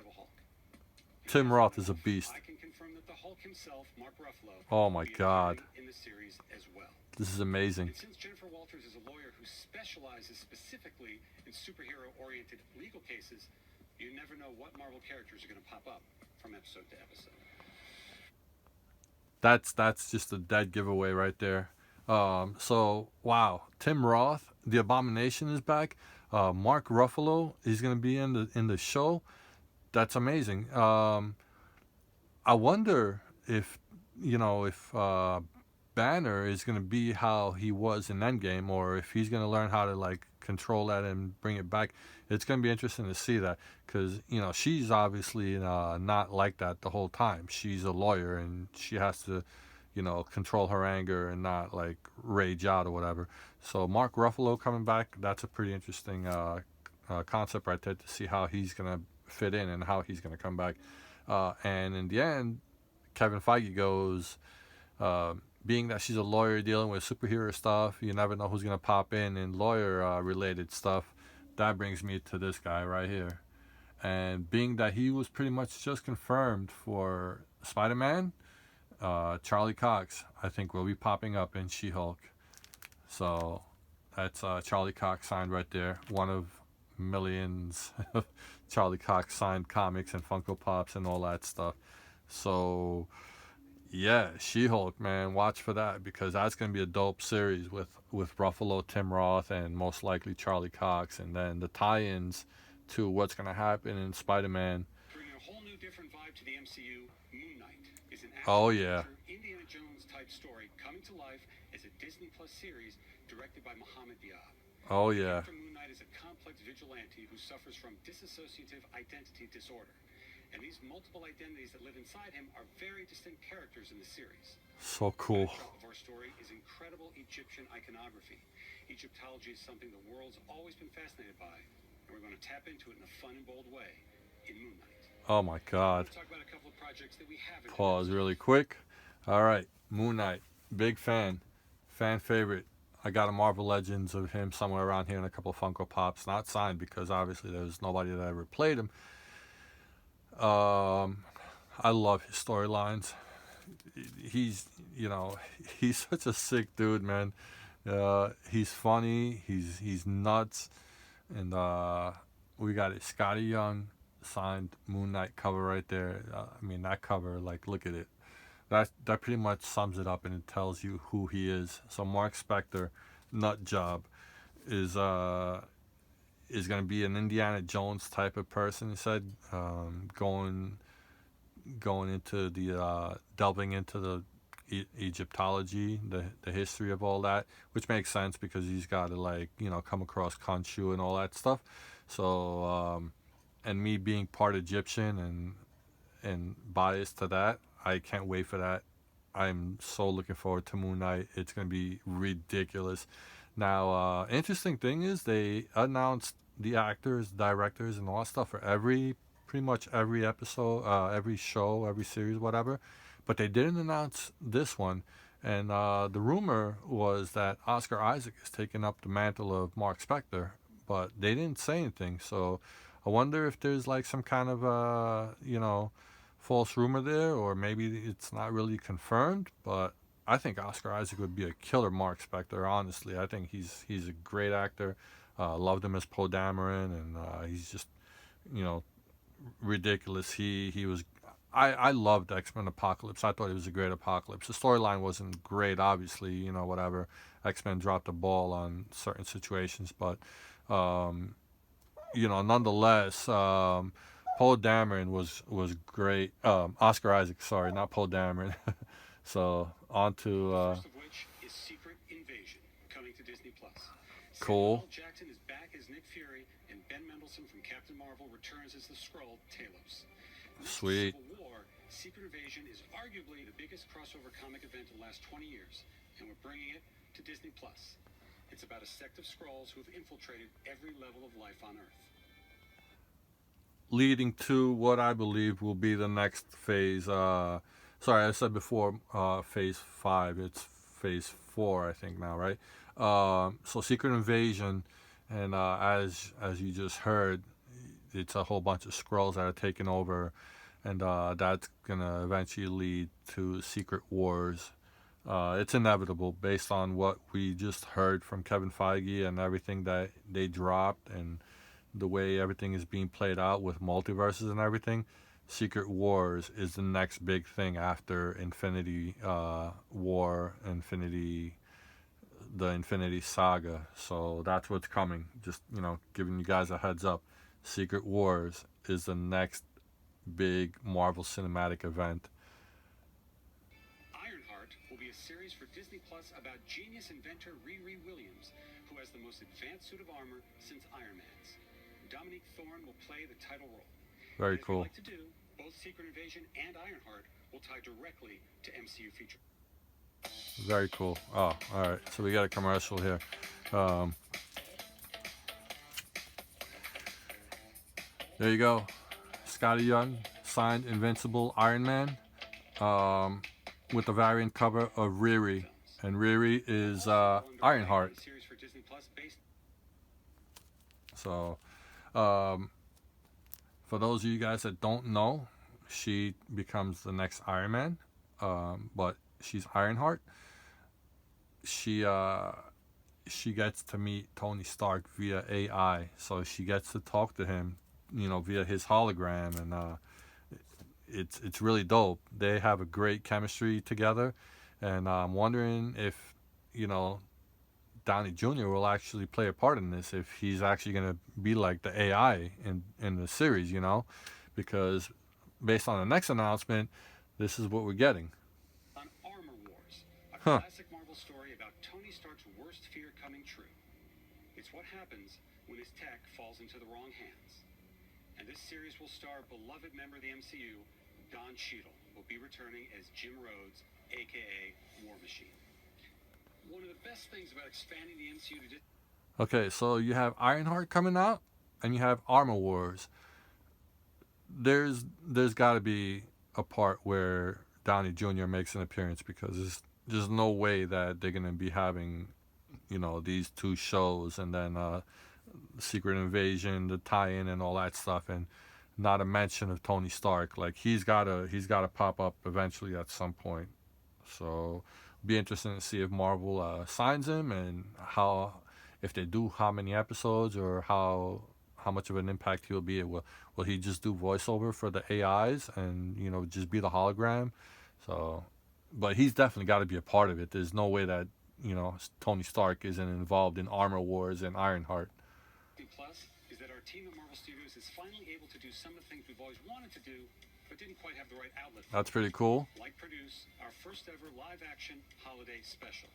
Tim Roth is a beast. I can confirm that the Hulk himself, Mark Ruffalo, Oh my will be God. appearing in the series as well. This is amazing. And since Jennifer Walters is a lawyer who specializes specifically in superhero-oriented legal cases, you never know what Marvel characters are going to pop up from episode to episode. that's just a dead giveaway right there. So wow, Tim Roth, the Abomination is back. Mark Ruffalo is gonna be in the show. That's amazing. I wonder if if Banner is gonna be how he was in Endgame, or if he's gonna learn how to like control that and bring it back. It's gonna be interesting to see that because she's obviously not like that the whole time. She's a lawyer and she has to control her anger and not like rage out or whatever. So Mark Ruffalo coming back, that's a pretty interesting concept right there to see how he's gonna fit in and how he's gonna come back. And in the end, Kevin Feige goes, being that she's a lawyer dealing with superhero stuff, you never know who's gonna pop in lawyer related stuff. That brings me to this guy right here. And being that he was pretty much just confirmed for Spider-Man, Charlie Cox, I think, will be popping up in She-Hulk. So that's Charlie Cox signed right there. One of millions of Charlie Cox signed comics and Funko Pops and all that stuff. So yeah, She-Hulk, man, watch for that because that's gonna be a dope series with Ruffalo, Tim Roth, and most likely Charlie Cox, and then the tie-ins to what's gonna happen in Spider-Man. Bringing a whole new different vibe to the MCU, Moon Knight is an Oh yeah. Indiana Jones type story coming to life as a Disney Plus series directed by Mohammed Diab. Oh yeah. Moon Knight is a complex vigilante who suffers from dissociative identity disorder. And these multiple identities that live inside him are very distinct characters in the series. So cool. The backdrop of our story is incredible Egyptian iconography. Egyptology is something the world's always been fascinated by, and we're going to tap into it in a fun and bold way in Moon Knight. Oh my God. Let's talk about a couple of projects that we haven't. Pause really quick. All right, Moon Knight, big fan favorite. I got a Marvel Legends of him somewhere around here and a couple of Funko Pops, not signed because obviously there's nobody that ever played him. I love his storylines. He's he's such a sick dude, man. He's funny. He's nuts, and we got it. Scotty Young signed Moon Knight cover right there. I mean that cover, like look at it. That pretty much sums it up and it tells you who he is. So Mark Spector, nut job, is going to be an Indiana Jones type of person. He said, going into the delving into the Egyptology, the history of all that, which makes sense because he's got to come across Khonshu and all that stuff. So and me being part Egyptian and biased to that, I can't wait for that. I'm so looking forward to Moon Knight. It's going to be ridiculous. Now, interesting thing is they announced the actors, directors, and all that stuff for pretty much every episode, every show, every series, whatever. But they didn't announce this one. And the rumor was that Oscar Isaac is taking up the mantle of Mark Spector, but they didn't say anything. So I wonder if there's like some kind of, false rumor there, or maybe it's not really confirmed. But I think Oscar Isaac would be a killer Mark Spector, honestly. I think he's a great actor. Loved him as Poe Dameron, and he's just, ridiculous. He was. I loved X-Men Apocalypse. I thought it was a great Apocalypse. The storyline wasn't great, obviously. Whatever. X-Men dropped the ball on certain situations, but nonetheless, Poe Dameron was great. Oscar Isaac, sorry, not Poe Dameron. So on to. First of which is Secret Invasion, coming to Disney Plus. Cool. Samuel L. Jackson is back as Nick Fury, and Ben Mendelsohn from Captain Marvel returns as the Skrull Talos. Sweet. Civil War, Secret Invasion is arguably the biggest crossover comic event in the last 20 years, and we're bringing it to Disney Plus. It's about a sect of Skrulls who have infiltrated every level of life on Earth. Leading to what I believe will be the next phase. Sorry, I said before phase 5. It's phase 4, I think now, right? So Secret Invasion, and as you just heard, it's a whole bunch of Skrulls that are taking over, and that's gonna eventually lead to Secret Wars. It's inevitable based on what we just heard from Kevin Feige and everything that they dropped and the way everything is being played out with multiverses and everything. Secret Wars is the next big thing after Infinity War, the Infinity Saga. So that's what's coming. Just, giving you guys a heads up. Secret Wars is the next big Marvel Cinematic event. Ironheart will be a series for Disney Plus about genius inventor Riri Williams, who has the most advanced suit of armor since Iron Man's. Dominique Thorne will play the title role. Very As we cool. like to do, both Secret Invasion and Ironheart will tie directly to MCU feature. Very cool. Oh, all right. So we got a commercial here. There you go. Scotty Young signed Invincible Iron Man with a variant cover of Riri. And Riri is Ironheart. Series for Disney Plus based So, for those of you guys that don't know, she becomes the next Iron Man. But she's Ironheart. She gets to meet Tony Stark via AI, so she gets to talk to him, via his hologram, and it's really dope. They have a great chemistry together, and I'm wondering if Downey Jr. will actually play a part in this, if he's actually gonna be like the AI in the series, because based on the next announcement, this is what we're getting. on Armor Wars, a Huh. classic Marvel story about Tony Stark's worst fear coming true. It's what happens when his tech falls into the wrong hands. And this series will star beloved member of the MCU, Don Cheadle, will be returning as Jim Rhodes, aka War Machine. One of the best things about expanding the MCU to Okay, so you have Ironheart coming out, and you have Armor Wars. There's got to be a part where Downey Jr. makes an appearance, because there's no way that they're gonna be having, these two shows and then Secret Invasion, the tie-in, and all that stuff, and not a mention of Tony Stark. Like he's gotta pop up eventually at some point. So be interesting to see if Marvel signs him, and if they do, how many episodes, or how much of an impact he'll be. Will he just do voiceover for the AIs and just be the hologram? So, but he's definitely got to be a part of it. There's no way that Tony Stark isn't involved in Armor Wars and Ironheart. Plus is that our team at Marvel Studios is finally able to do some of the things we've always wanted to do, but didn't quite have the right outlet for. That's pretty cool. Like produce our first ever live-action holiday special.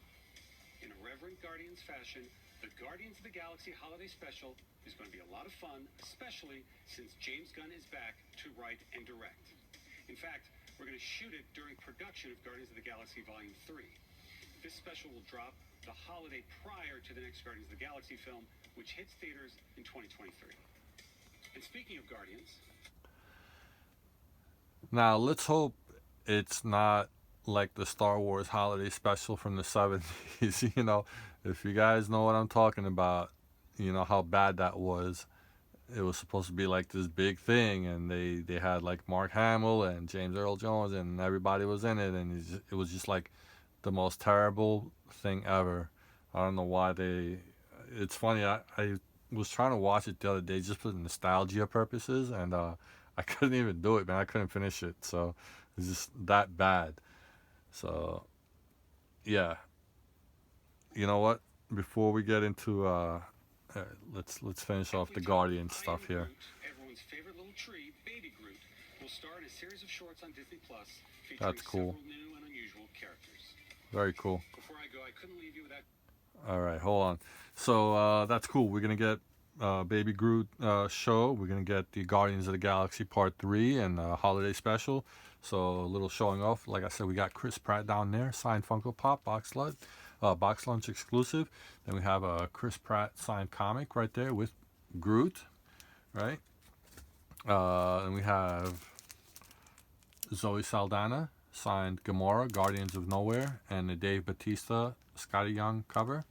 In a reverent Guardians fashion, the Guardians of the Galaxy holiday special is going to be a lot of fun, especially since James Gunn is back to write and direct. In fact, we're going to shoot it during production of Guardians of the Galaxy Volume 3. This special will drop the holiday prior to the next Guardians of the Galaxy film, which hits theaters in 2023. And speaking of Guardians, Now let's hope it's not like the Star Wars holiday special from the 70s. If you guys know what I'm talking about, how bad that was. It was supposed to be like this big thing, and they had like Mark Hamill and James Earl Jones, and everybody was in it, and it was just like the most terrible thing ever. I don't know why it's funny, I was trying to watch it the other day just for nostalgia purposes, and I couldn't even do it, man. I couldn't finish it, so it's just that bad. So yeah, you know what, before we get into let's finish off the Guardian stuff here. Groot, everyone's favorite little tree, Baby Groot, will star in a series of shorts on Disney Plus featuring That's cool. several new and unusual characters. Very cool. Before I go, I couldn't leave you without. All right, hold on. So that's cool. We're gonna get Baby Groot show. We're gonna get the Guardians of the Galaxy Part 3 and holiday special. So a little showing off. Like I said, we got Chris Pratt down there, signed Funko Pop box lunch exclusive. Then we have a Chris Pratt signed comic right there with Groot, right? And we have Zoe Saldana signed Gamora, Guardians of Nowhere, and the Dave Bautista Scotty Young cover.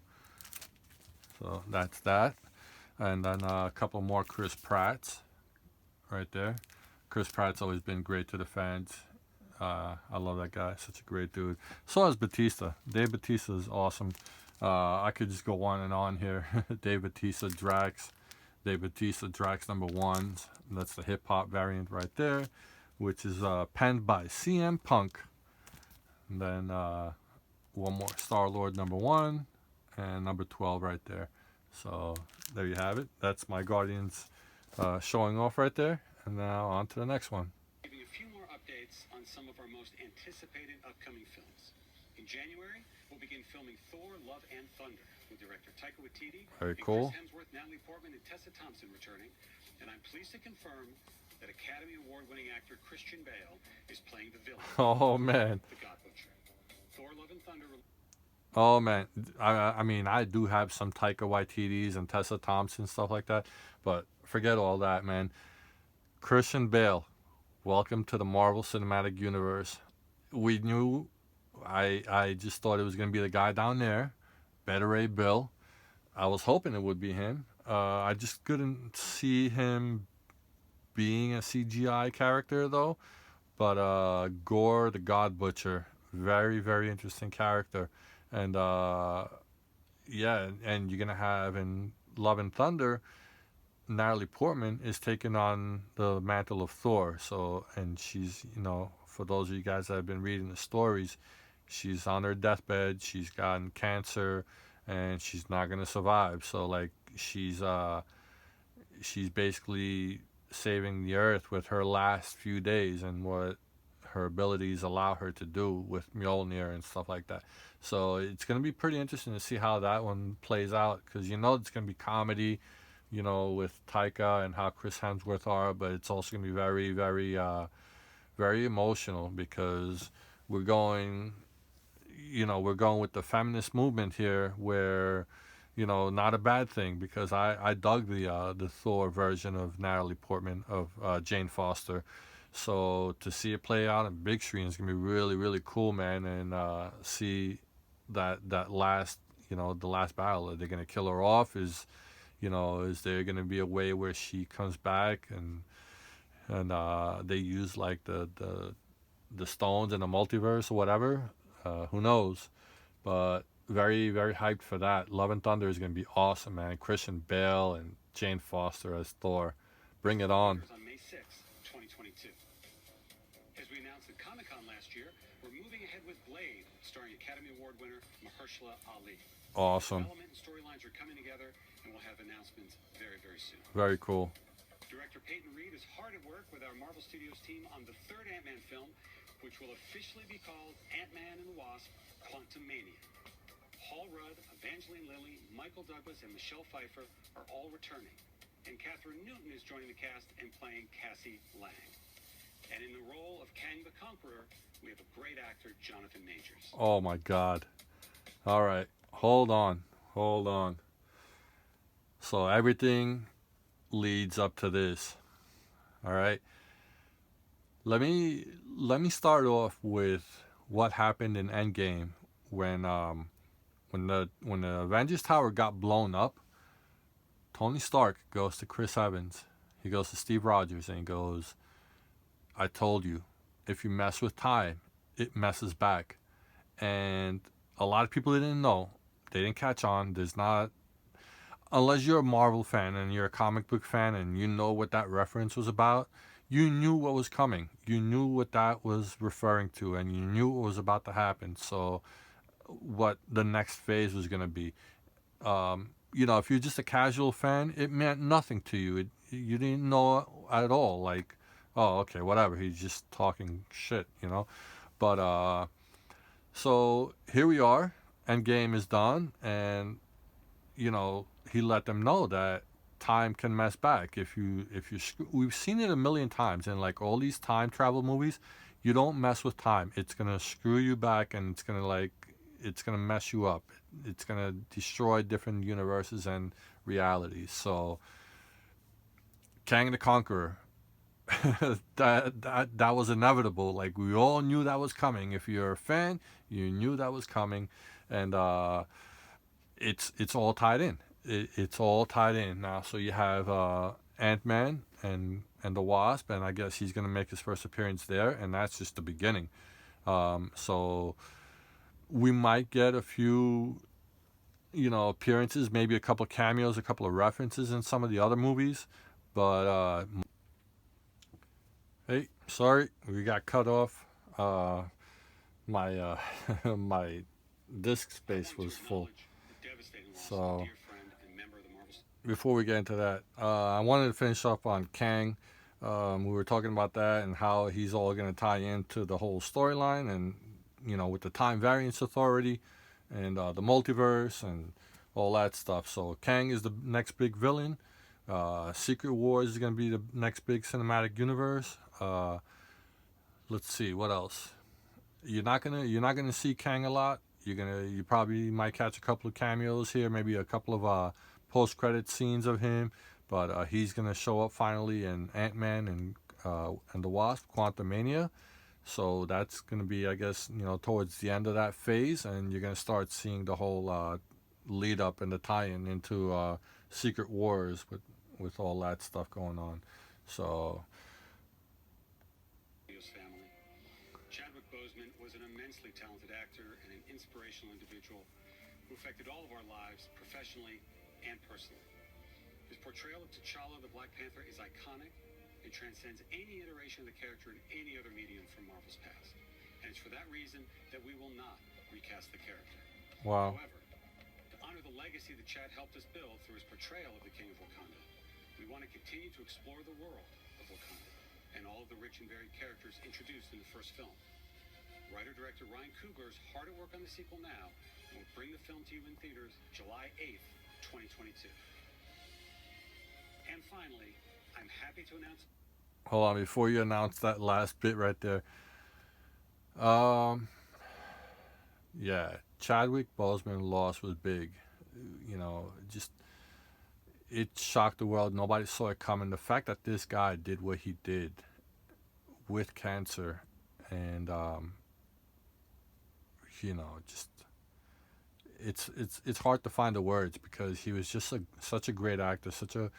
So that's that. And then a couple more Chris Pratts right there. Chris Pratt's always been great to the fans. I love that guy. Such a great dude. So is Bautista. Dave Bautista is awesome. I could just go on and on here. Dave Bautista Drax. Dave Bautista Drax #1. That's the hip hop variant right there. which is penned by CM Punk. And then one more, Star-Lord #1 and number 12 right there. So there you have it. That's my Guardians showing off right there. And now on to the next one. Giving a few more updates on some of our most anticipated upcoming films. In January, we'll begin filming Thor: Love and Thunder with director Taika Waititi, Very and cool. Chris Hemsworth, Natalie Portman, and Tessa Thompson returning. And I'm pleased to confirm that Academy Award-winning actor Christian Bale is playing the villain. Oh man. The God Butcher. Thor: Love and Thunder. Oh man, I mean I do have some Taika Waititi's and Tessa Thompson stuff like that, but forget all that, man. Christian Bale, welcome to the Marvel Cinematic Universe. We knew, I just thought it was gonna be the guy down there, Better Ray Bill. I was hoping it would be him. I just couldn't see him being a CGI character though. But Gore the God Butcher, very very interesting character. And yeah, and you're gonna have in Love and Thunder, Natalie Portman is taking on the mantle of Thor. So, and she's, for those of you guys that have been reading the stories, she's on her deathbed. She's gotten cancer, and she's not gonna survive. So, like, she's basically saving the earth with her last few days and what her abilities allow her to do with Mjolnir and stuff like that. So it's going to be pretty interesting to see how that one plays out, because it's going to be comedy, with Taika and how Chris Hemsworth are, but it's also going to be very, very, very emotional, because we're going with the feminist movement here, where, not a bad thing, because I dug the Thor version of Natalie Portman, of Jane Foster. So to see it play out in big screen is going to be really, really cool, man. And see that last, the last battle. Are they going to kill her off? Is there going to be a way where she comes back and they use like the stones in the multiverse or whatever? Who knows? But very, very hyped for that. Love and Thunder is going to be awesome, man. Christian Bale and Jane Foster as Thor. Bring it on. On May 6th, 2022. As we announced at Comic-Con last year, we're moving ahead with Blade, starring Academy Award winner Mahershala Ali. Awesome. Development and storylines are coming together, and we'll have announcements very, very soon. Very cool. Director Peyton Reed is hard at work with our Marvel Studios team on the third Ant-Man film, which will officially be called Ant-Man and the Wasp: Quantumania. Paul Rudd, Evangeline Lilly, Michael Douglas, and Michelle Pfeiffer are all returning. And Catherine Newton is joining the cast and playing Cassie Lang. And in the role of Kang the Conqueror, we have a great actor, Jonathan Majors. Oh my God. All right. Hold on. So everything leads up to this. All right. Let me start off with what happened in Endgame when the Avengers Tower got blown up. Tony Stark goes to Chris Evans. He goes to Steve Rogers and he goes, I told you, if you mess with time, it messes back. And a lot of people didn't know. They didn't catch on. There's not, unless you're a Marvel fan and you're a comic book fan and you know what that reference was about, you knew what was coming. You knew what that was referring to, and you knew what was about to happen. So what the next phase was going to be. If you're just a casual fan, it meant nothing to you. You didn't know at all. Like, oh, okay, whatever. He's just talking shit, But so here we are. Endgame is done, and he let them know that time can mess back. We've seen it a million times in like all these time travel movies. You don't mess with time. It's gonna screw you back, and it's gonna mess you up. It's gonna destroy different universes and realities. So, Kang the Conqueror, that was inevitable. Like, we all knew that was coming. If you're a fan, you knew that was coming, and it's all tied in. It's all tied in now. So you have Ant-Man and the Wasp, and I guess he's gonna make his first appearance there, and that's just the beginning. So we might get a few, appearances, maybe a couple of cameos, a couple of references in some of the other movies, but Hey, sorry, we got cut off. My my disk I space want to was full. acknowledge the devastating loss of a So dear friend and member of the Marvel. before we get into that, I wanted to finish up on Kang. We were talking about that and how he's all going to tie into the whole storyline, and with the time variance authority and the multiverse and all that stuff. So Kang is the next big villain. Secret Wars is going to be the next big cinematic universe. Let's see what else. You're not gonna see Kang a lot. You probably might catch a couple of cameos here, maybe a couple of post credit scenes of him, but he's gonna show up finally in Ant-Man and the Wasp: Quantumania. So that's gonna be, I guess, towards the end of that phase, and you're gonna start seeing the whole lead up and the tie-in into Secret Wars with all that stuff going on. So Family. Chadwick Boseman was an immensely talented actor and an inspirational individual who affected all of our lives professionally and personally. His portrayal of T'Challa the Black Panther is iconic and transcends any iteration of the character in any other medium from Marvel's past. And it's for that reason that we will not recast the character. wow. However, to honor the legacy that Chad helped us build through his portrayal of the King of Wakanda, we want to continue to explore the world of Wakanda and all of the rich and varied characters introduced in the first film. Writer-director Ryan Coogler is hard at work on the sequel now and will bring the film to you in theaters July 8th, 2022. And finally, I'm happy to announce... Hold on, before you announce that last bit right there. Um, yeah, Chadwick Boseman loss was big. Just it shocked the world. Nobody saw it coming. The fact that this guy did what he did with cancer, and just it's hard to find the words because he was just such a great actor, such a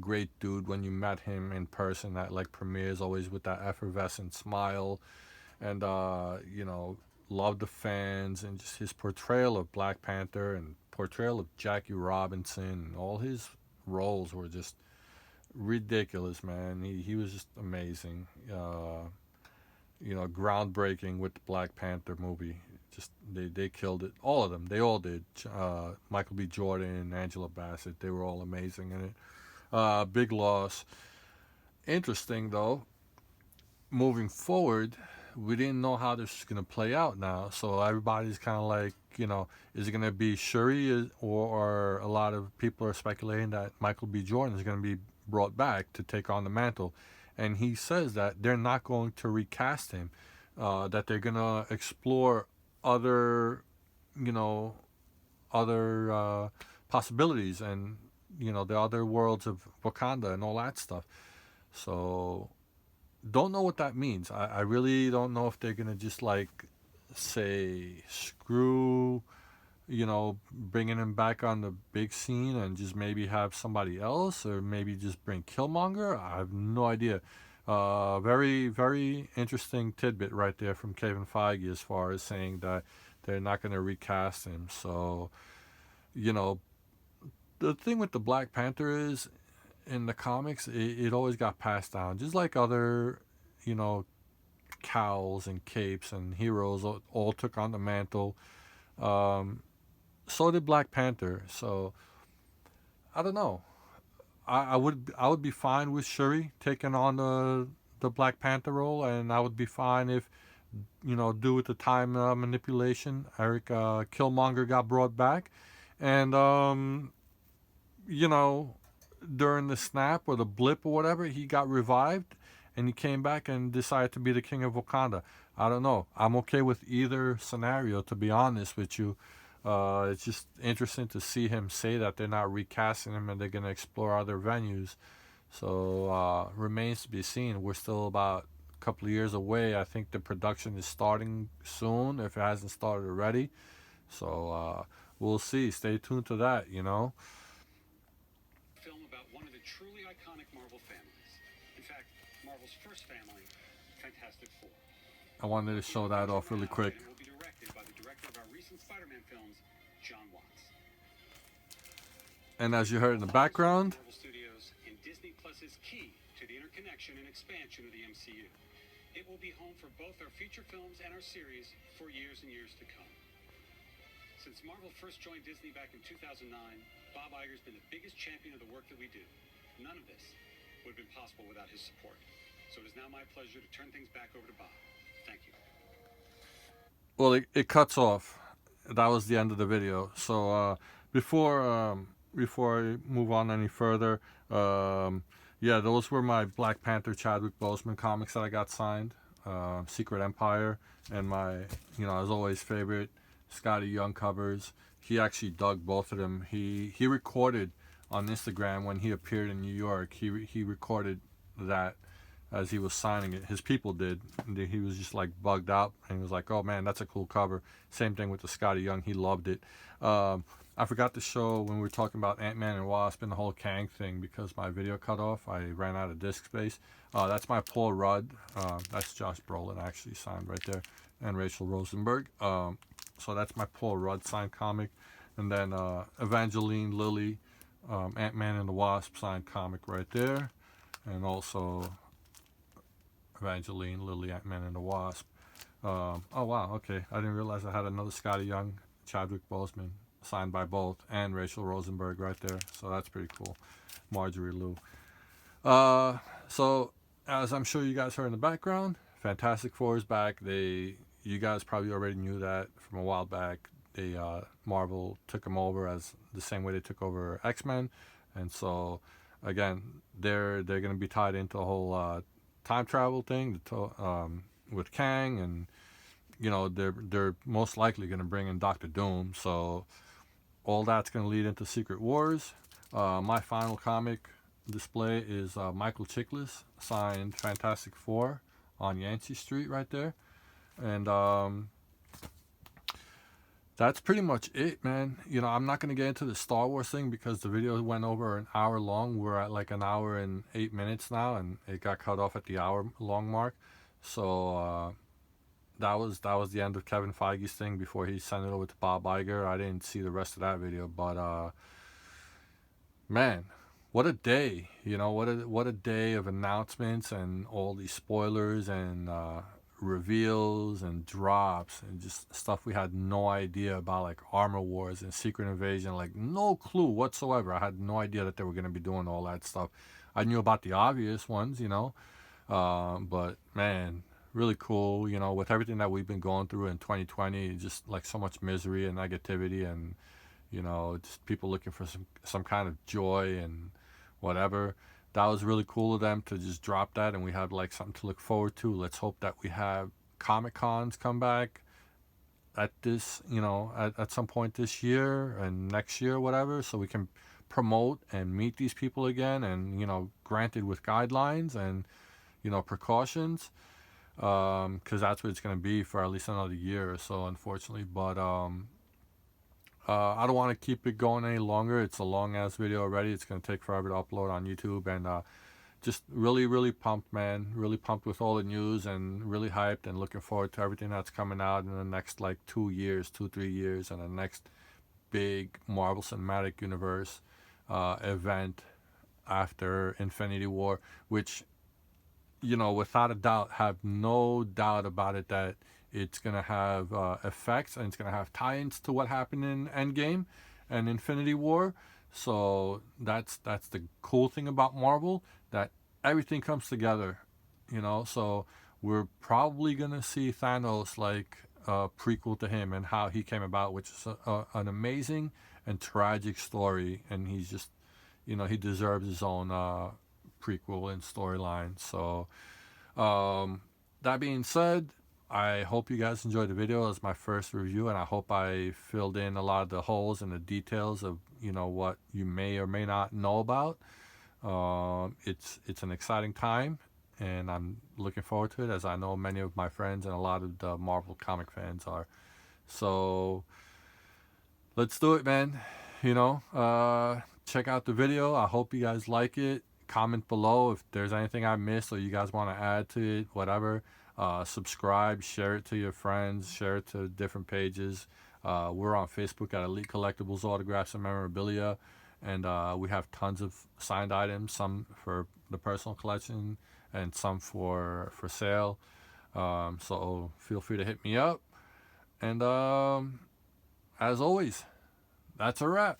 great dude. When you met him in person at like premieres, always with that effervescent smile, and loved the fans, and just his portrayal of Black Panther and portrayal of Jackie Robinson, and all his roles were just ridiculous, man. He was just amazing. Groundbreaking with the Black Panther movie. Just they killed it. All of them. They all did. Michael B. Jordan, Angela Bassett. They were all amazing in it. Big loss. Interesting though. Moving forward, we didn't know how this was gonna play out now. So everybody's kind of like, is it gonna be Shuri, or a lot of people are speculating that Michael B. Jordan is gonna be brought back to take on the mantle, and he says that they're not going to recast him, that they're gonna explore other, you know, other possibilities, and the other worlds of Wakanda and all that stuff. So don't know what that means. I really don't know if they're gonna just like say screw, bringing him back on the big scene and just maybe have somebody else, or maybe just bring Killmonger. I have no idea. Very, very interesting tidbit right there from Kevin Feige as far as saying that they're not going to recast him. So, the thing with the Black Panther is, in the comics, it always got passed down, just like other, you know, cowls and capes and heroes all took on the mantle. So did Black Panther. So I don't know. I would be fine with Shuri taking on the Black Panther role, and I would be fine if, due with the time manipulation, Eric Killmonger got brought back, and you know, during the snap or the blip or whatever, he got revived and he came back and decided to be the king of Wakanda. I don't know. I'm okay with either scenario, to be honest with you. It's just interesting to see him say that they're not recasting him and they're going to explore other venues. So remains to be seen. We're still about a couple of years away. I think the production is starting soon, if it hasn't started already. So we'll see. Stay tuned to that, Film about one of the truly iconic Marvel families. In fact, Marvel's first family, Fantastic Four. I wanted to show that off really quick. And it will be directed by the director of our recent Spider-Man films, John Watts. And as you heard in the background, Marvel Studios and Disney Plus's key to to the interconnection and expansion of the MCU. It will be home for both our feature films and our series for years and years to come. Since Marvel first joined Disney back in 2009, Bob Iger's been the biggest champion of the work that we do. None of this would have been possible without his support. So it is now my pleasure to turn things back over to Bob. Thank you. Well, it cuts off. That was the end of the video. So before I move on any further, yeah, those were my Black Panther Chadwick Boseman comics that I got signed. Secret Empire, and my, as always, favorite Scotty Young covers. He actually dug both of them. He recorded on Instagram when he appeared in New York. He recorded that as he was signing it. His people did. He was just like bugged out, and he was like, "Oh man, that's a cool cover." Same thing with the Scotty Young. He loved it. I forgot to show when we were talking about Ant-Man and Wasp and the whole Kang thing, because my video cut off. I ran out of disk space. That's my Paul Rudd. That's Josh Brolin actually signed right there, and Rachel Rosenberg. So that's my Paul Rudd signed comic. And then Evangeline Lilly, Ant-Man and the Wasp signed comic right there. And also Evangeline Lilly, Ant-Man and the Wasp. Oh wow, okay. I didn't realize I had another Scotty Young, Chadwick Boseman signed by both, and Rachel Rosenberg right there. So that's pretty cool. Marjorie Liu. So as I'm sure you guys heard in the background, Fantastic Four is back. You guys probably already knew that from a while back. Marvel took them over as the same way they took over X-Men, and so again, they're going to be tied into the whole time travel thing with Kang, and they're most likely going to bring in Doctor Doom. So all that's going to lead into Secret Wars. My final comic display is Michael Chiklis signed Fantastic Four on Yancey Street right there. And that's pretty much it, man. I'm not going to get into the Star Wars thing because the video went over an hour long. We're at like an hour and 8 minutes now, and it got cut off at the hour long mark. So that was the end of Kevin Feige's thing before he sent it over to Bob Iger. I didn't see the rest of that video, but man, what a day. What a day of announcements and all these spoilers and reveals and drops and just stuff we had no idea about, like Armor Wars and Secret Invasion. Like no clue whatsoever. I had no idea that they were going to be doing all that stuff. I knew about the obvious ones, but man, really cool. With everything that we've been going through in 2020, just like so much misery and negativity, and just people looking for some kind of joy and whatever. That was really cool of them to just drop that, and we have like something to look forward to. Let's hope that we have Comic Cons come back at this, at some point this year and next year, whatever, so we can promote and meet these people again, and granted with guidelines and precautions, because that's what it's going to be for at least another year or so, unfortunately. But I don't want to keep it going any longer. It's a long ass video already. It's going to take forever to upload on YouTube, and just really, really pumped, man. Really pumped with all the news, and really hyped and looking forward to everything that's coming out in the next like 2 years, 3 years, and the next big Marvel Cinematic Universe event after Infinity War, which, without a doubt, have no doubt about it that it's going to have effects, and it's going to have tie-ins to what happened in Endgame and Infinity War. So that's the cool thing about Marvel, that everything comes together, So we're probably going to see Thanos like a prequel to him and how he came about, which is an amazing and tragic story. And he's just, he deserves his own prequel and storyline. So that being said, I hope you guys enjoyed the video. It was my first review, and I hope I filled in a lot of the holes and the details of what you may or may not know about. It's an exciting time, and I'm looking forward to it, as I know many of my friends and a lot of the Marvel comic fans are. So let's do it, man. Check out the video. I hope you guys like it. Comment below if there's anything I missed or you guys want to add to it, whatever. Subscribe, share it to your friends, share it to different pages. We're on Facebook at Elite Collectibles, Autographs, and Memorabilia, and we have tons of signed items, some for the personal collection, and some for sale. So feel free to hit me up. And as always, that's a wrap.